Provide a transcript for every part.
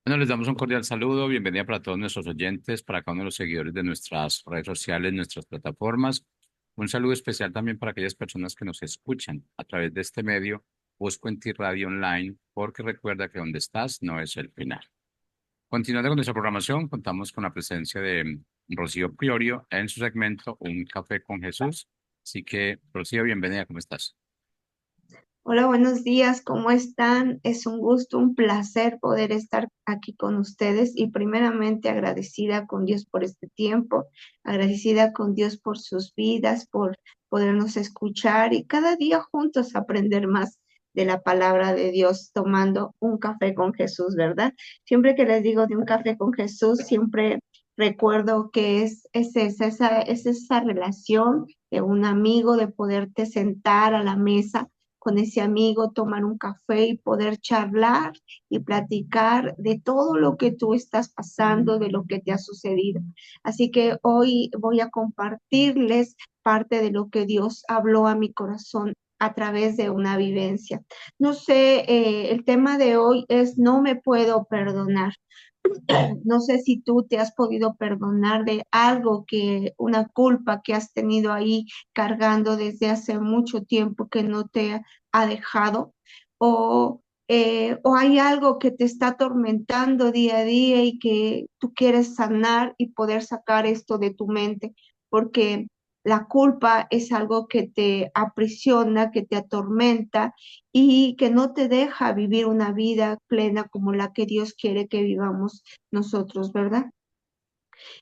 Bueno, les damos un cordial saludo, bienvenida para todos nuestros oyentes, para cada uno de los seguidores de nuestras redes sociales, nuestras plataformas. Un saludo especial también para aquellas personas que nos escuchan a través de este medio, Busco en ti Radio Online, porque recuerda que donde estás no es el final. Continuando con nuestra programación, contamos con la presencia de Rocío Priorio en su segmento Un Café con Jesús. Así que, Rocío, bienvenida, ¿cómo estás? Hola, buenos días, ¿cómo están? Es un gusto, un placer poder estar aquí con ustedes y primeramente agradecida con Dios por este tiempo, agradecida con Dios por sus vidas, por podernos escuchar y cada día juntos aprender más de la palabra de Dios tomando un café con Jesús, ¿verdad? Siempre que les digo de un café con Jesús, siempre recuerdo que es esa relación de un amigo, de poderte sentar a la mesa con ese amigo, tomar un café y poder charlar y platicar de todo lo que tú estás pasando, de lo que te ha sucedido. Así que hoy voy a compartirles parte de lo que Dios habló a mi corazón a través de una vivencia. No sé, el tema de hoy es no me puedo perdonar. No sé si tú te has podido perdonar de algo que, una culpa que has tenido ahí cargando desde hace mucho tiempo que no te ha dejado, o hay algo que te está atormentando día a día y que tú quieres sanar y poder sacar esto de tu mente, porque la culpa es algo que te aprisiona, que te atormenta y que no te deja vivir una vida plena como la que Dios quiere que vivamos nosotros, ¿verdad?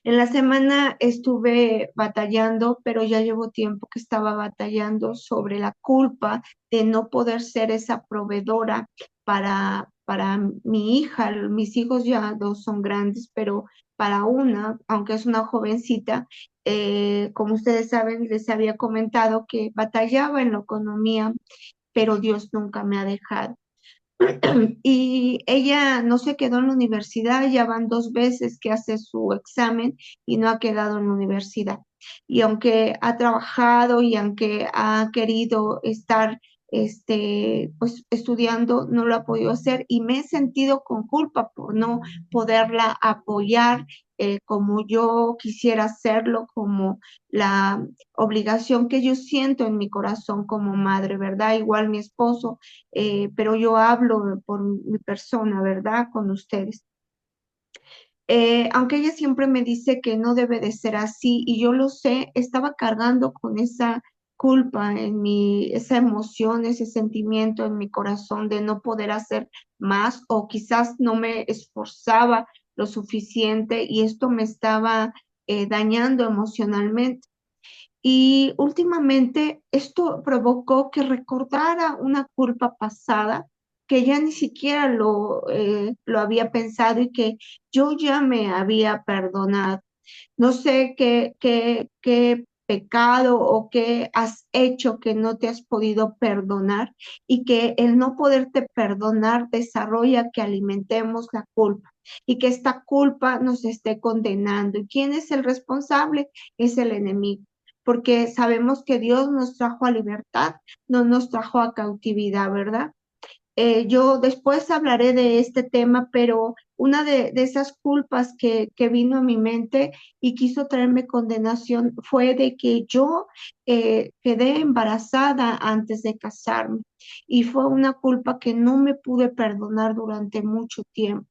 En la semana estuve batallando, pero ya llevo tiempo que estaba batallando sobre la culpa de no poder ser esa proveedora para mi hija. Mis hijos ya dos son grandes, pero para una, aunque es una jovencita, como ustedes saben, les había comentado que batallaba en la economía, pero Dios nunca me ha dejado. Y ella no se quedó en la universidad, ya van dos veces que hace su examen y no ha quedado en la universidad. Y aunque ha trabajado y aunque ha querido estar pues, estudiando, no lo ha podido hacer y me he sentido con culpa por no poderla apoyar como yo quisiera hacerlo, como la obligación que yo siento en mi corazón como madre, ¿verdad? Igual mi esposo, pero yo hablo por mi persona, ¿verdad? Con ustedes. Aunque ella siempre me dice que no debe de ser así y yo lo sé, estaba cargando con esa culpa en mi, esa emoción, ese sentimiento en mi corazón de no poder hacer más o quizás no me esforzaba lo suficiente y esto me estaba dañando emocionalmente. Y últimamente esto provocó que recordara una culpa pasada que ya ni siquiera lo había pensado y que yo ya me había perdonado. No sé qué pecado o qué has hecho que no te has podido perdonar y que el no poderte perdonar desarrolla que alimentemos la culpa y que esta culpa nos esté condenando. ¿Y quién es el responsable? Es el enemigo. Porque sabemos que Dios nos trajo a libertad, no nos trajo a cautividad, ¿verdad? Yo después hablaré de este tema, pero una de esas culpas que vino a mi mente y quiso traerme condenación fue de que yo quedé embarazada antes de casarme y fue una culpa que no me pude perdonar durante mucho tiempo,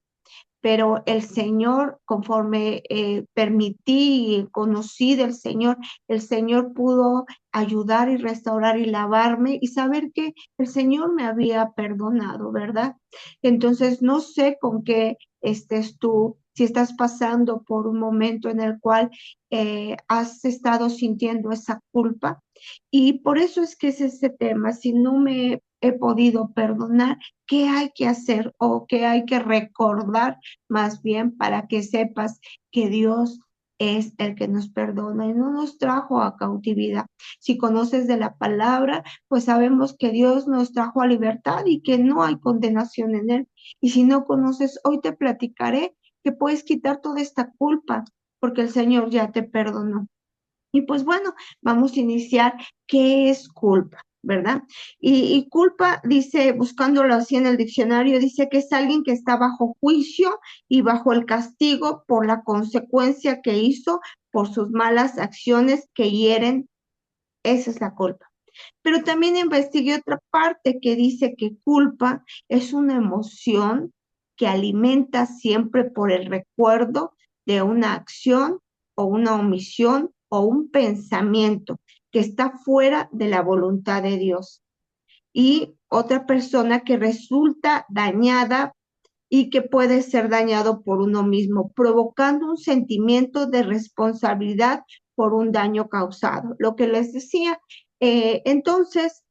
pero el Señor, conforme permití y conocí del Señor, el Señor pudo ayudar y restaurar y lavarme y saber que el Señor me había perdonado, ¿verdad? Entonces, no sé con qué estés tú, si estás pasando por un momento en el cual has estado sintiendo esa culpa. Y por eso es que es ese tema, si no me he podido perdonar, ¿qué hay que hacer o qué hay que recordar más bien para que sepas que Dios es el que nos perdona y no nos trajo a cautividad? Si conoces de la palabra, pues sabemos que Dios nos trajo a libertad y que no hay condenación en él. Y si no conoces, hoy te platicaré que puedes quitar toda esta culpa porque el Señor ya te perdonó. Y pues bueno, vamos a iniciar. ¿Qué es culpa? ¿verdad? Y culpa, dice, buscándolo así en el diccionario, dice que es alguien que está bajo juicio y bajo el castigo por la consecuencia que hizo por sus malas acciones que hieren. Esa es la culpa. Pero también investigué otra parte que dice que culpa es una emoción que alimenta siempre por el recuerdo de una acción o una omisión o un pensamiento que está fuera de la voluntad de Dios. Y otra persona que resulta dañada y que puede ser dañado por uno mismo, provocando un sentimiento de responsabilidad por un daño causado. Lo que les decía, entonces,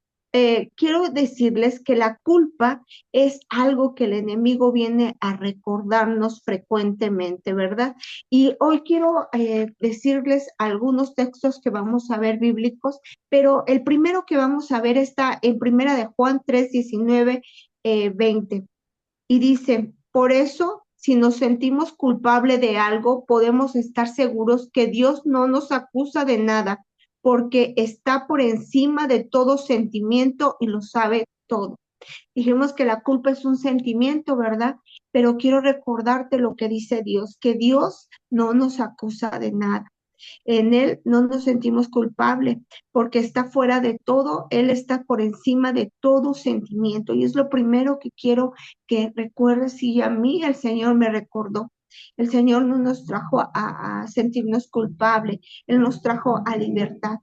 quiero decirles que la culpa es algo que el enemigo viene a recordarnos frecuentemente, ¿verdad? Y hoy quiero decirles algunos textos que vamos a ver bíblicos, pero el primero que vamos a ver está en Primera de Juan 3, 19, 20. Y dice, por eso, si nos sentimos culpable de algo, podemos estar seguros que Dios no nos acusa de nada, porque está por encima de todo sentimiento y lo sabe todo. Dijimos que la culpa es un sentimiento, ¿verdad? Pero quiero recordarte lo que dice Dios, que Dios no nos acusa de nada. En Él no nos sentimos culpables porque está fuera de todo, Él está por encima de todo sentimiento. Y es lo primero que quiero que recuerdes y a mí el Señor me recordó. El Señor no nos trajo a sentirnos culpables, Él nos trajo a libertad.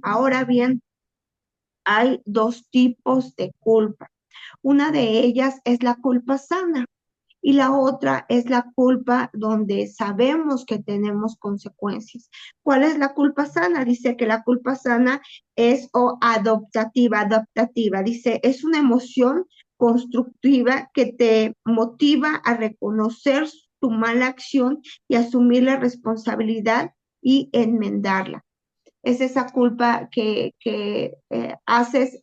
Ahora bien, hay dos tipos de culpa. Una de ellas es la culpa sana y la otra es la culpa donde sabemos que tenemos consecuencias. ¿Cuál es la culpa sana? Dice que la culpa sana es o adaptativa. Dice, es una emoción constructiva que te motiva a reconocer tu mala acción y asumir la responsabilidad y enmendarla. Es esa culpa que haces,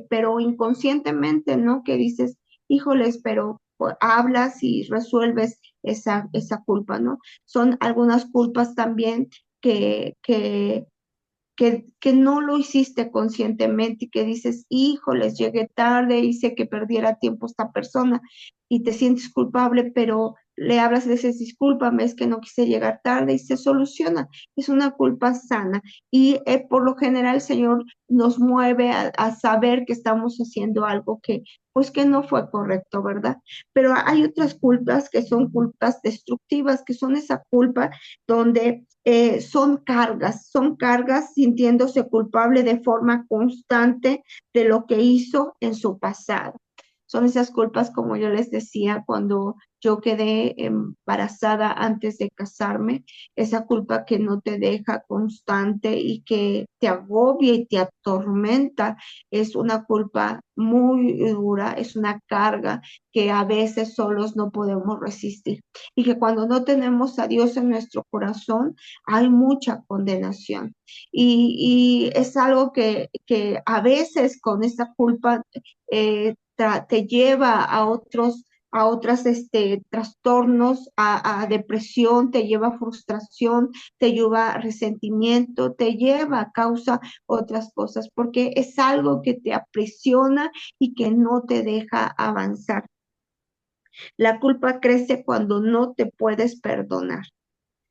pero inconscientemente, ¿no? Que dices, híjoles, pero pues, hablas y resuelves esa culpa, ¿no? Son algunas culpas también que, que, que no lo hiciste conscientemente y que dices, híjoles, llegué tarde, hice que perdiera tiempo esta persona y te sientes culpable, pero le hablas y le dices, discúlpame, es que no quise llegar tarde y se soluciona. Es una culpa sana y por lo general el Señor nos mueve a saber que estamos haciendo algo que pues que no fue correcto, ¿verdad? Pero hay otras culpas que son culpas destructivas, que son esa culpa donde son cargas sintiéndose culpable de forma constante de lo que hizo en su pasado. Son esas culpas, como yo les decía, cuando yo quedé embarazada antes de casarme, esa culpa que no te deja constante y que te agobia y te atormenta, es una culpa muy dura, es una carga que a veces solos no podemos resistir y que cuando no tenemos a Dios en nuestro corazón, hay mucha condenación. Y es algo que a veces con esa culpa te lleva a otras trastornos, a depresión, te lleva a frustración, te lleva a resentimiento, te lleva a causa otras cosas, porque es algo que te aprisiona y que no te deja avanzar. La culpa crece cuando no te puedes perdonar.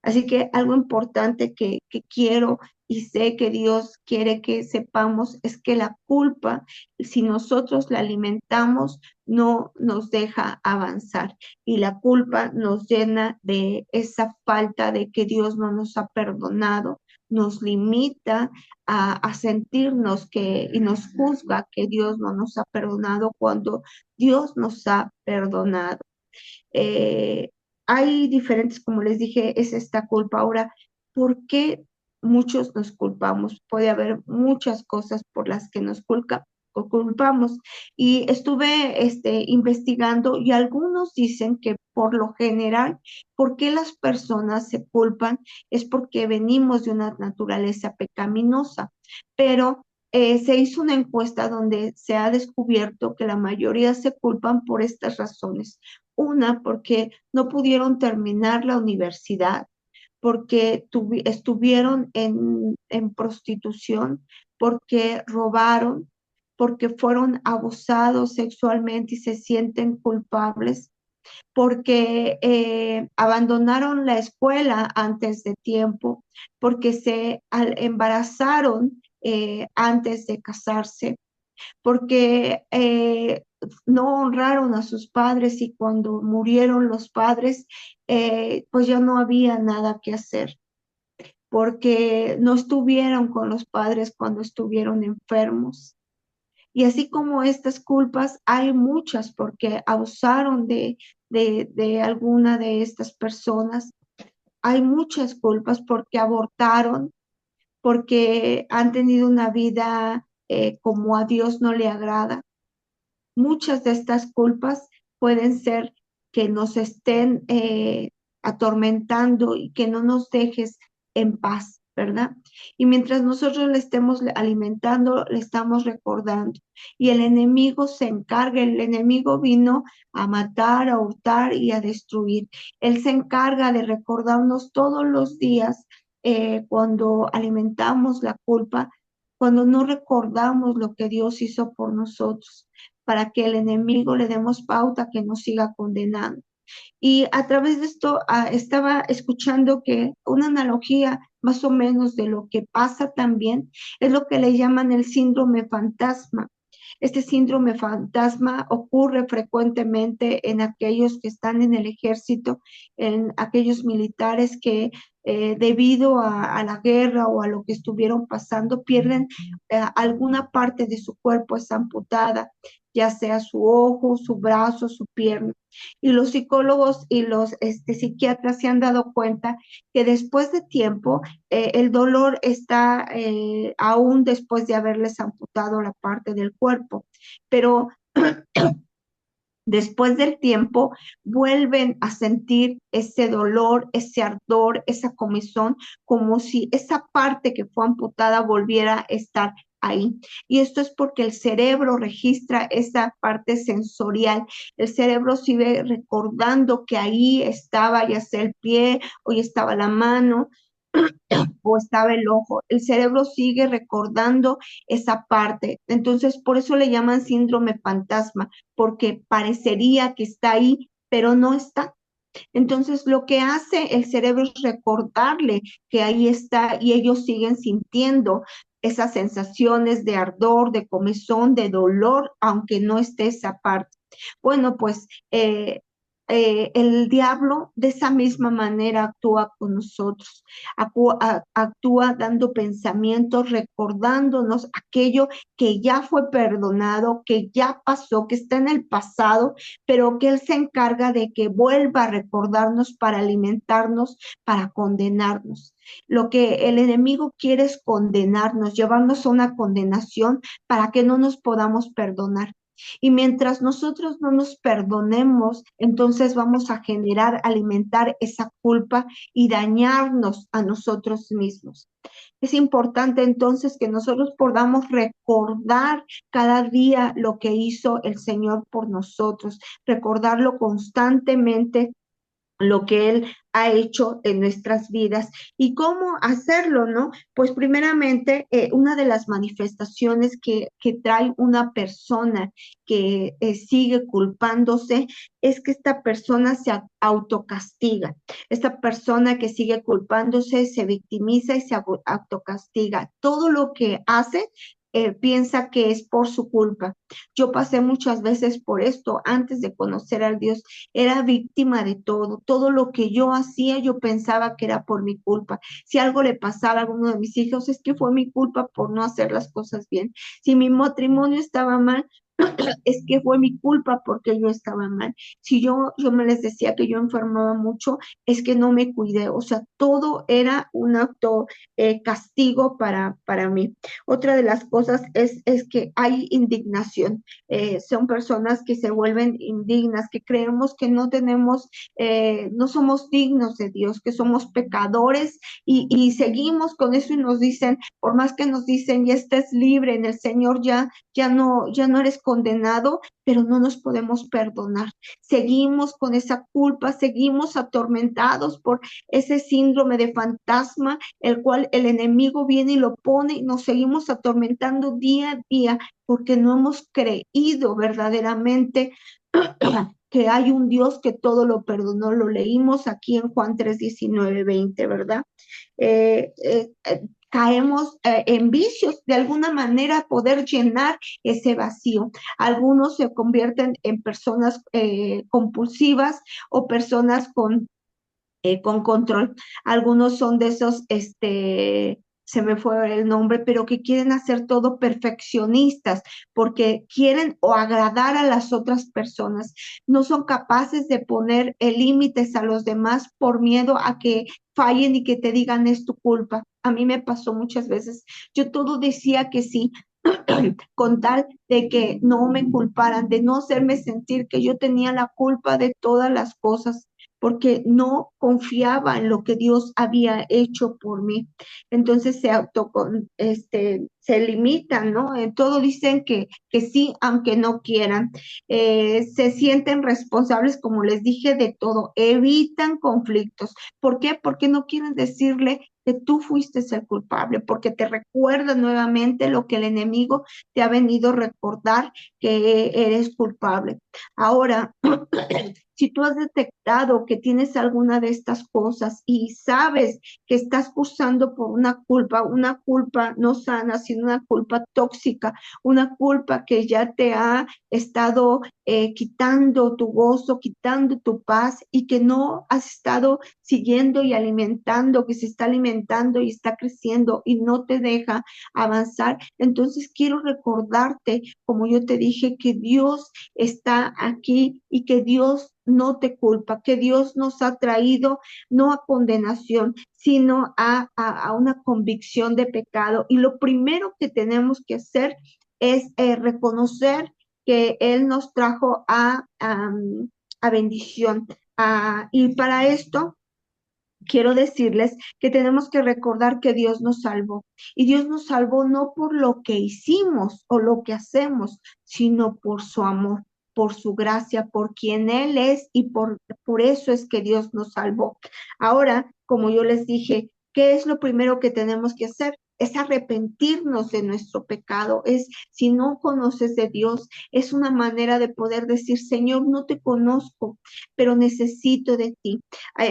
Así que algo importante que quiero y sé que Dios quiere que sepamos es que la culpa, si nosotros la alimentamos, no nos deja avanzar. Y la culpa nos llena de esa falta de que Dios no nos ha perdonado, nos limita a sentirnos que y nos juzga que Dios no nos ha perdonado cuando Dios nos ha perdonado. Eh, Hay diferentes, como les dije, es esta culpa. Ahora, ¿por qué muchos nos culpamos? Puede haber muchas cosas por las que nos culpamos. Y estuve investigando y algunos dicen que por lo general, ¿por qué las personas se culpan? Es porque venimos de una naturaleza pecaminosa. Pero se hizo una encuesta donde se ha descubierto que la mayoría se culpan por estas razones. Una, porque no pudieron terminar la universidad, porque estuvieron en prostitución, porque robaron, porque fueron abusados sexualmente y se sienten culpables, porque abandonaron la escuela antes de tiempo, porque se embarazaron antes de casarse, porque no honraron a sus padres y cuando murieron los padres, pues ya no había nada que hacer, porque no estuvieron con los padres cuando estuvieron enfermos. Y así como estas culpas, hay muchas porque abusaron de alguna de estas personas. Hay muchas culpas porque abortaron, porque han tenido una vida como a Dios no le agrada. Muchas de estas culpas pueden ser que nos estén atormentando y que no nos dejes en paz, ¿verdad? Y mientras nosotros le estemos alimentando, le estamos recordando. Y el enemigo se encarga, el enemigo vino a matar, a hurtar y a destruir. Él se encarga de recordarnos todos los días cuando alimentamos la culpa, cuando no recordamos lo que Dios hizo por nosotros, para que el enemigo le demos pauta que nos siga condenando. Y a través de esto estaba escuchando que una analogía más o menos de lo que pasa también es lo que le llaman el síndrome fantasma. Este síndrome fantasma ocurre frecuentemente en aquellos que están en el ejército, en aquellos militares que debido a la guerra o a lo que estuvieron pasando, pierden alguna parte de su cuerpo, es amputada, ya sea su ojo, su brazo, su pierna. Y los psicólogos y los psiquiatras se han dado cuenta que después de tiempo el dolor está aún después de haberles amputado la parte del cuerpo, pero después del tiempo vuelven a sentir ese dolor, ese ardor, esa comezón, como si esa parte que fue amputada volviera a estar ahí. Y esto es porque el cerebro registra esa parte sensorial. El cerebro sigue recordando que ahí estaba ya sea el pie o ya estaba la mano o estaba el ojo. El cerebro sigue recordando esa parte. Entonces, por eso le llaman síndrome fantasma, porque parecería que está ahí, pero no está. Entonces, lo que hace el cerebro es recordarle que ahí está y ellos siguen sintiendo esas sensaciones de ardor, de comezón, de dolor, aunque no esté esa parte. Bueno, pues el diablo de esa misma manera actúa con nosotros, actúa dando pensamientos, recordándonos aquello que ya fue perdonado, que ya pasó, que está en el pasado, pero que Él se encarga de que vuelva a recordarnos para alimentarnos, para condenarnos. Lo que el enemigo quiere es condenarnos, llevarnos a una condenación para que no nos podamos perdonar. Y mientras nosotros no nos perdonemos, entonces vamos a generar, alimentar esa culpa y dañarnos a nosotros mismos. Es importante entonces que nosotros podamos recordar cada día lo que hizo el Señor por nosotros, recordarlo constantemente lo que Él ha hecho en nuestras vidas y cómo hacerlo, ¿no? Pues primeramente, una de las manifestaciones que trae una persona que sigue culpándose es que esta persona se autocastiga. Esta persona que sigue culpándose se victimiza y se autocastiga. Todo lo que hace piensa que es por su culpa. Yo pasé muchas veces por esto antes de conocer al Dios, era víctima de todo, todo lo que yo hacía yo pensaba que era por mi culpa. Si algo le pasaba a alguno de mis hijos es que fue mi culpa por no hacer las cosas bien. Si mi matrimonio estaba mal, es que fue mi culpa porque yo estaba mal. Si yo me les decía que yo enfermaba mucho, es que no me cuidé. O sea, todo era un acto castigo para mí. Otra de las cosas es que hay indignación. Son personas que se vuelven indignas, que creemos que no tenemos, no somos dignos de Dios, que somos pecadores y seguimos con eso y nos dicen, por más que nos dicen, ya estés libre en el Señor, ya no eres condenado, pero no nos podemos perdonar. Seguimos con esa culpa, seguimos atormentados por ese síndrome de fantasma, el cual el enemigo viene y lo pone y nos seguimos atormentando día a día porque no hemos creído verdaderamente que hay un Dios que todo lo perdonó. Lo leímos aquí en Juan 3, 19, 20, ¿verdad? Caemos en vicios de alguna manera poder llenar ese vacío. Algunos se convierten en personas compulsivas o personas con control. Algunos son de esos, se me fue el nombre, pero que quieren hacer todo perfeccionistas porque quieren o agradar a las otras personas. No son capaces de poner límites a los demás por miedo a que fallen y que te digan es tu culpa. A mí me pasó muchas veces. Yo todo decía que sí, con tal de que no me culparan, de no hacerme sentir que yo tenía la culpa de todas las cosas, porque no confiaba en lo que Dios había hecho por mí. Entonces se limitan, ¿no? En todo dicen que sí, aunque no quieran. Se sienten responsables, como les dije, de todo. Evitan conflictos. ¿Por qué? Porque no quieren decirle que tú fuiste el culpable, porque te recuerda nuevamente lo que el enemigo te ha venido a recordar, que eres culpable. Ahora, si tú has detectado que tienes alguna de estas cosas y sabes que estás cursando por una culpa no sana, sino una culpa tóxica, una culpa que ya te ha estado quitando tu gozo, quitando tu paz y que no has estado siguiendo y alimentando, que se está alimentando y está creciendo y no te deja avanzar, entonces quiero recordarte, como yo te dije, que Dios está aquí y que Dios no te culpa, que Dios nos ha traído no a condenación, sino a una convicción de pecado. Y lo primero que tenemos que hacer es reconocer que Él nos trajo a bendición. Y para esto quiero decirles que tenemos que recordar que Dios nos salvó. Y Dios nos salvó no por lo que hicimos o lo que hacemos, sino por su amor, por su gracia, por quien Él es y por eso es que Dios nos salvó. Ahora, como yo les dije, ¿qué es lo primero que tenemos que hacer? Es arrepentirnos de nuestro pecado. Si no conoces de Dios, es una manera de poder decir, Señor, no te conozco, pero necesito de ti.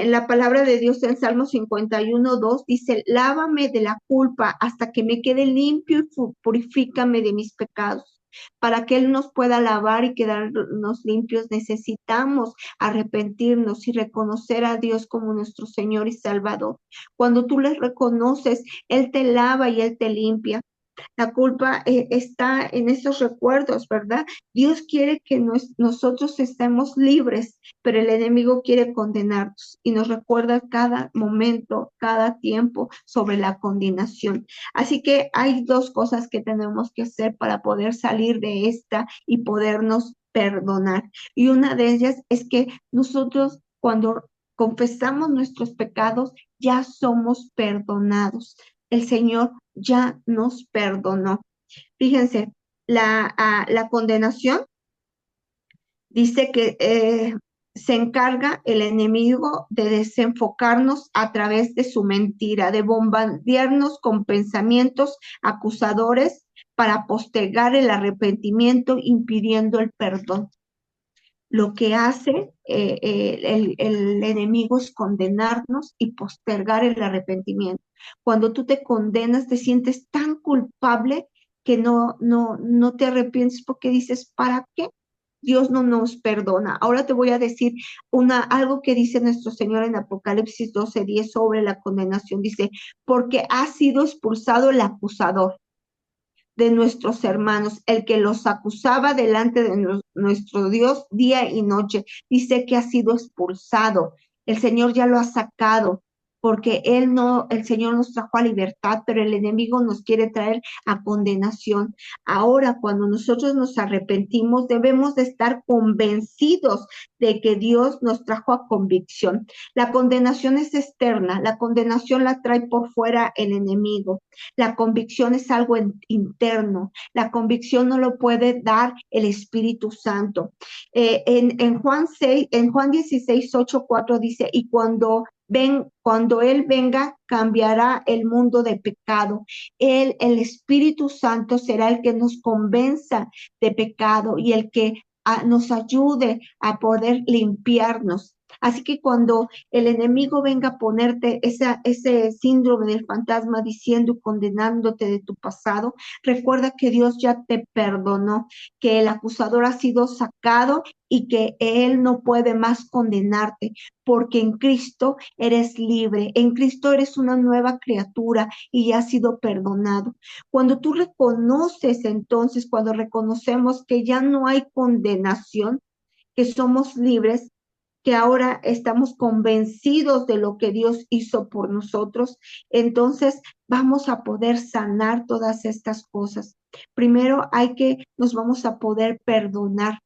La palabra de Dios en Salmo 51:2 dice, lávame de la culpa hasta que me quede limpio y purifícame de mis pecados. Para que Él nos pueda lavar y quedarnos limpios, necesitamos arrepentirnos y reconocer a Dios como nuestro Señor y Salvador. Cuando tú le reconoces, Él te lava y Él te limpia. La culpa está en esos recuerdos, ¿verdad? Dios quiere que nosotros estemos libres, pero el enemigo quiere condenarnos y nos recuerda cada momento, cada tiempo sobre la condenación. Así que hay dos cosas que tenemos que hacer para poder salir de esta y podernos perdonar. Y una de ellas es que nosotros cuando confesamos nuestros pecados, ya somos perdonados. El Señor ya nos perdonó. Fíjense, la condenación dice que se encarga el enemigo de desenfocarnos a través de su mentira, de bombardearnos con pensamientos acusadores para postergar el arrepentimiento, impidiendo el perdón. Lo que hace el enemigo es condenarnos y postergar el arrepentimiento. Cuando tú te condenas, te sientes tan culpable que no te arrepientes porque dices, ¿para qué? Dios no nos perdona. Ahora te voy a decir algo que dice nuestro Señor en Apocalipsis 12:10 sobre la condenación. Dice, porque ha sido expulsado el acusador de nuestros hermanos, el que los acusaba delante de nuestro Dios día y noche. Dice que ha sido expulsado. El Señor ya lo ha sacado. porque Él no, el Señor nos trajo a libertad, pero el enemigo nos quiere traer a condenación. Ahora, cuando nosotros nos arrepentimos, debemos de estar convencidos de que Dios nos trajo a convicción. La condenación es externa, la condenación la trae por fuera el enemigo. La convicción es algo interno, la convicción no lo puede dar el Espíritu Santo. En Juan 6, en Juan 16, 8, 4 dice, y cuando Él venga, cambiará el mundo de pecado. Él, el Espíritu Santo, será el que nos convenza de pecado y el que nos ayude a poder limpiarnos. Así que cuando el enemigo venga a ponerte ese síndrome del fantasma diciendo y condenándote de tu pasado, recuerda que Dios ya te perdonó, que el acusador ha sido sacado y que Él no puede más condenarte, porque en Cristo eres libre, en Cristo eres una nueva criatura y ya has sido perdonado. Cuando tú reconoces entonces, cuando reconocemos que ya no hay condenación, que somos libres, que ahora estamos convencidos de lo que Dios hizo por nosotros, entonces vamos a poder sanar todas estas cosas. Primero nos vamos a poder perdonar.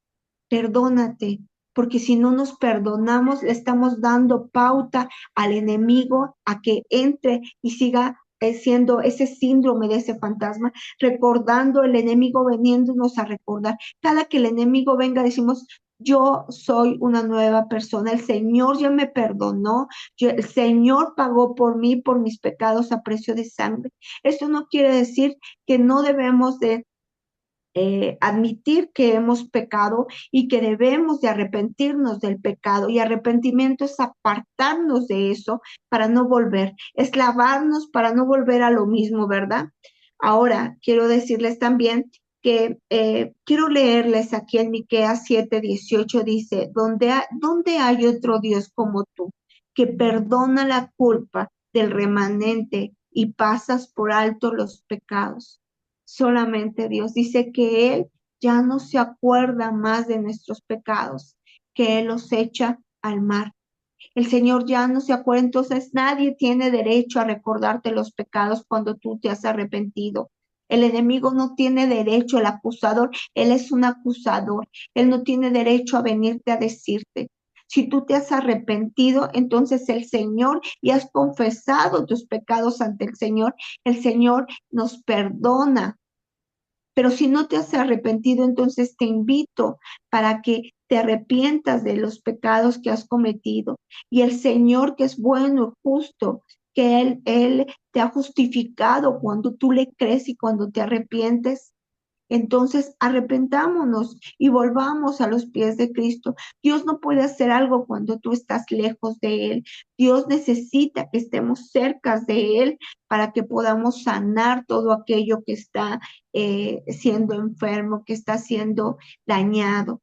Perdónate, porque si no nos perdonamos, le estamos dando pauta al enemigo a que entre y siga siendo ese síndrome de ese fantasma, recordando el enemigo veniéndonos a recordar. Cada que el enemigo venga, decimos, yo soy una nueva persona, el Señor ya me perdonó, el Señor pagó por mí, por mis pecados a precio de sangre. Esto no quiere decir que no debemos de admitir que hemos pecado y que debemos de arrepentirnos del pecado. Y arrepentimiento es apartarnos de eso para no volver, es lavarnos para no volver a lo mismo, ¿verdad? Ahora, quiero decirles también que quiero leerles aquí en Miqueas 7:18 dice, ¿dónde hay otro Dios como tú, que perdona la culpa del remanente y pasas por alto los pecados? Solamente Dios dice que Él ya no se acuerda más de nuestros pecados, que Él los echa al mar. El Señor ya no se acuerda, entonces nadie tiene derecho a recordarte los pecados cuando tú te has arrepentido. El enemigo no tiene derecho, el acusador, él es un acusador, él no tiene derecho a venirte a decirte. Si tú te has arrepentido, entonces el Señor y has confesado tus pecados ante el Señor nos perdona. Pero si no te has arrepentido, entonces te invito para que te arrepientas de los pecados que has cometido. Y el Señor, que es bueno y justo, que Él te ha justificado cuando tú le crees y cuando te arrepientes. Entonces, arrepentámonos y volvamos a los pies de Cristo. Dios no puede hacer algo cuando tú estás lejos de Él. Dios necesita que estemos cerca de Él para que podamos sanar todo aquello que está siendo enfermo, que está siendo dañado.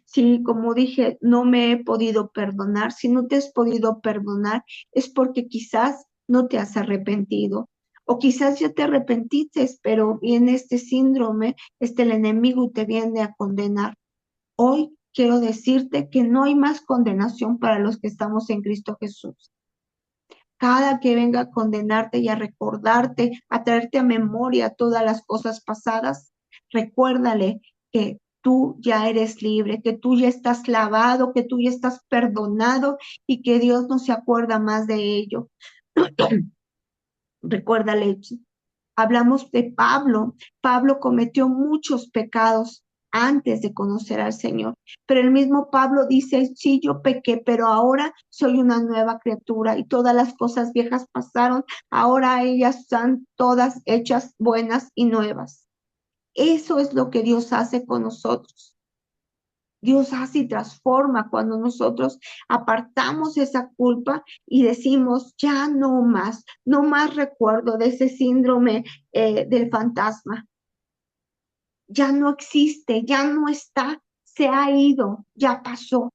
Si, como dije, no me he podido perdonar, si no te has podido perdonar, es porque quizás no te has arrepentido. O quizás ya te arrepentiste, pero viene este síndrome, el enemigo y te viene a condenar. Hoy quiero decirte que no hay más condenación para los que estamos en Cristo Jesús. Cada que venga a condenarte y a recordarte, a traerte a memoria todas las cosas pasadas, recuérdale que tú ya eres libre, que tú ya estás lavado, que tú ya estás perdonado y que Dios no se acuerda más de ello. Recuérdale, hablamos de Pablo. Pablo cometió muchos pecados antes de conocer al Señor, pero el mismo Pablo dice, sí, yo pequé, pero ahora soy una nueva criatura y todas las cosas viejas pasaron, ahora ellas están todas hechas buenas y nuevas. Eso es lo que Dios hace con nosotros. Dios hace y transforma cuando nosotros apartamos esa culpa y decimos, ya no más, no más recuerdo de ese síndrome del fantasma. Ya no existe, ya no está, se ha ido, ya pasó.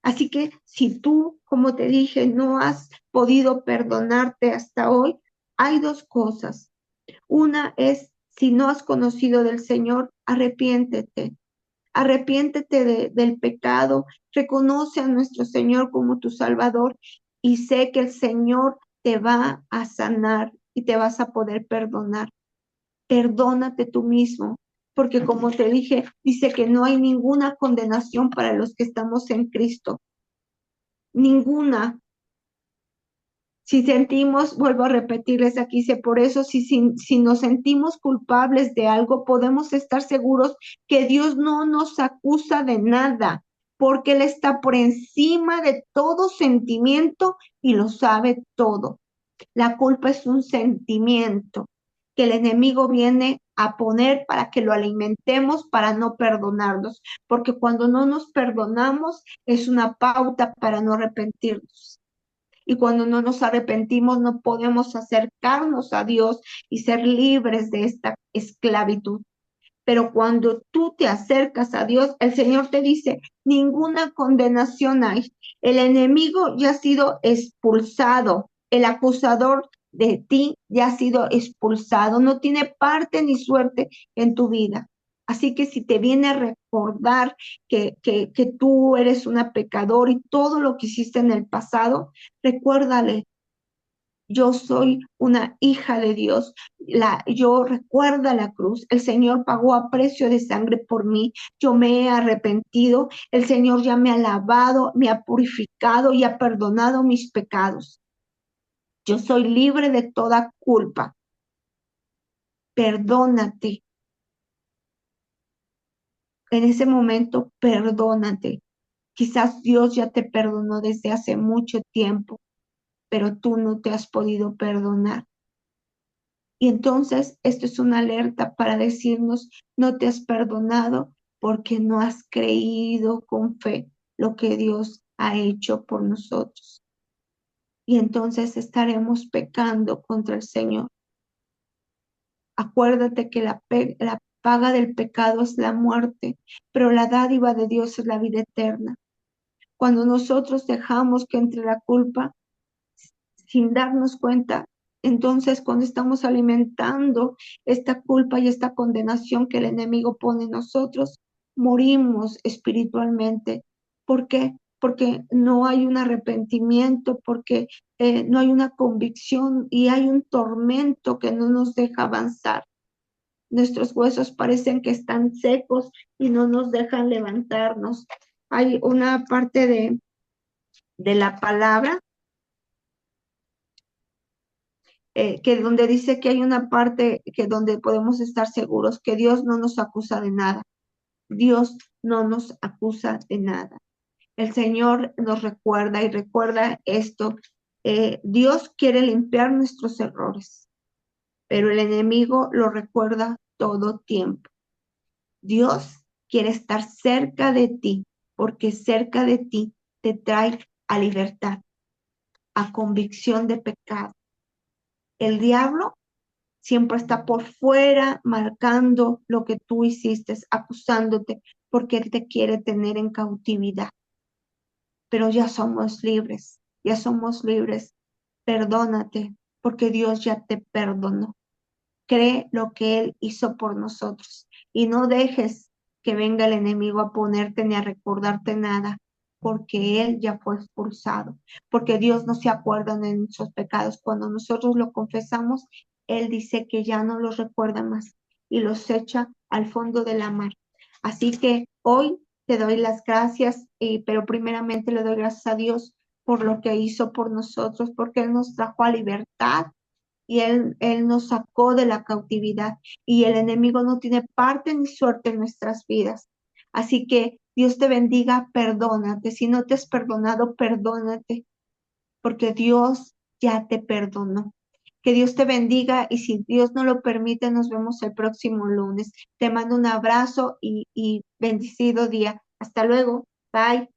Así que si tú, como te dije, no has podido perdonarte hasta hoy, hay dos cosas. Una es, si no has conocido del Señor, arrepiéntete. Arrepiéntete del pecado, reconoce a nuestro Señor como tu Salvador y sé que el Señor te va a sanar y te vas a poder perdonar. Perdónate tú mismo, porque como te dije, dice que no hay ninguna condenación para los que estamos en Cristo. Ninguna. Si sentimos, vuelvo a repetirles aquí, dice, por eso si nos sentimos culpables de algo, podemos estar seguros que Dios no nos acusa de nada, porque Él está por encima de todo sentimiento y lo sabe todo. La culpa es un sentimiento que el enemigo viene a poner para que lo alimentemos, para no perdonarnos, porque cuando no nos perdonamos es una pauta para no arrepentirnos. Y cuando no nos arrepentimos, no podemos acercarnos a Dios y ser libres de esta esclavitud. Pero cuando tú te acercas a Dios, el Señor te dice, ninguna condenación hay. El enemigo ya ha sido expulsado. El acusador de ti ya ha sido expulsado. No tiene parte ni suerte en tu vida. Así que si te viene a recordar que tú eres una pecador y todo lo que hiciste en el pasado, recuérdale, yo soy una hija de Dios. Yo recuerda la cruz. El Señor pagó a precio de sangre por mí. Yo me he arrepentido. El Señor ya me ha lavado, me ha purificado y ha perdonado mis pecados. Yo soy libre de toda culpa. Perdónate. En ese momento, perdónate. Quizás Dios ya te perdonó desde hace mucho tiempo, pero tú no te has podido perdonar. Y entonces esto es una alerta para decirnos, no te has perdonado porque no has creído con fe lo que Dios ha hecho por nosotros. Y entonces estaremos pecando contra el Señor. Acuérdate que la paga del pecado es la muerte, pero la dádiva de Dios es la vida eterna. Cuando nosotros dejamos que entre la culpa, sin darnos cuenta, entonces cuando estamos alimentando esta culpa y esta condenación que el enemigo pone en nosotros, morimos espiritualmente. ¿Por qué? Porque no hay un arrepentimiento, porque no hay una convicción y hay un tormento que no nos deja avanzar. Nuestros huesos parecen que están secos y no nos dejan levantarnos. Hay una parte de la palabra que donde dice que hay una parte que donde podemos estar seguros que Dios no nos acusa de nada. Dios no nos acusa de nada. El Señor nos recuerda y recuerda esto. Dios quiere limpiar nuestros errores, pero el enemigo lo recuerda todo tiempo. Dios quiere estar cerca de ti, porque cerca de ti te trae a libertad, a convicción de pecado. El diablo siempre está por fuera marcando lo que tú hiciste, acusándote, porque él te quiere tener en cautividad. Pero ya somos libres, ya somos libres. Perdónate, porque Dios ya te perdonó. Cree lo que Él hizo por nosotros y no dejes que venga el enemigo a ponerte ni a recordarte nada, porque Él ya fue expulsado, porque Dios no se acuerda de nuestros pecados. Cuando nosotros lo confesamos, Él dice que ya no los recuerda más y los echa al fondo de la mar. Así que hoy te doy las gracias, pero primeramente le doy gracias a Dios por lo que hizo por nosotros, porque Él nos trajo a libertad y él nos sacó de la cautividad y el enemigo no tiene parte ni suerte en nuestras vidas. Así que Dios te bendiga, perdónate. Si no te has perdonado, perdónate, porque Dios ya te perdonó. Que Dios te bendiga y si Dios no lo permite, nos vemos el próximo lunes. Te mando un abrazo y bendecido día. Hasta luego. Bye.